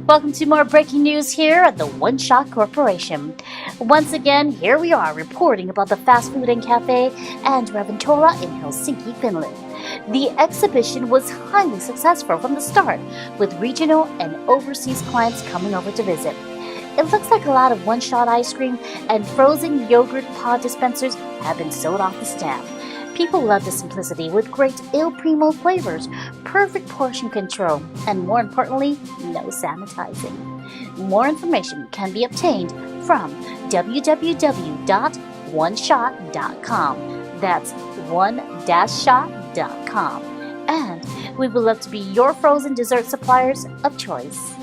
Welcome to more breaking news here at the One Shot Corporation. Once again, here we are reporting about the Fast Food and Café and Ravintola in Helsinki, Finland. The exhibition was highly successful from the start, with regional and overseas clients coming over to visit. It looks like a lot of one-shot ice cream and frozen yogurt pod dispensers have been sold off the stand. People love the simplicity with great IL PRIMO flavors, perfect portion control, and more importantly, no sanitizing. More information can be obtained from www.oneshot.com. That's one-shot.com. And we would love to be your frozen dessert suppliers of choice.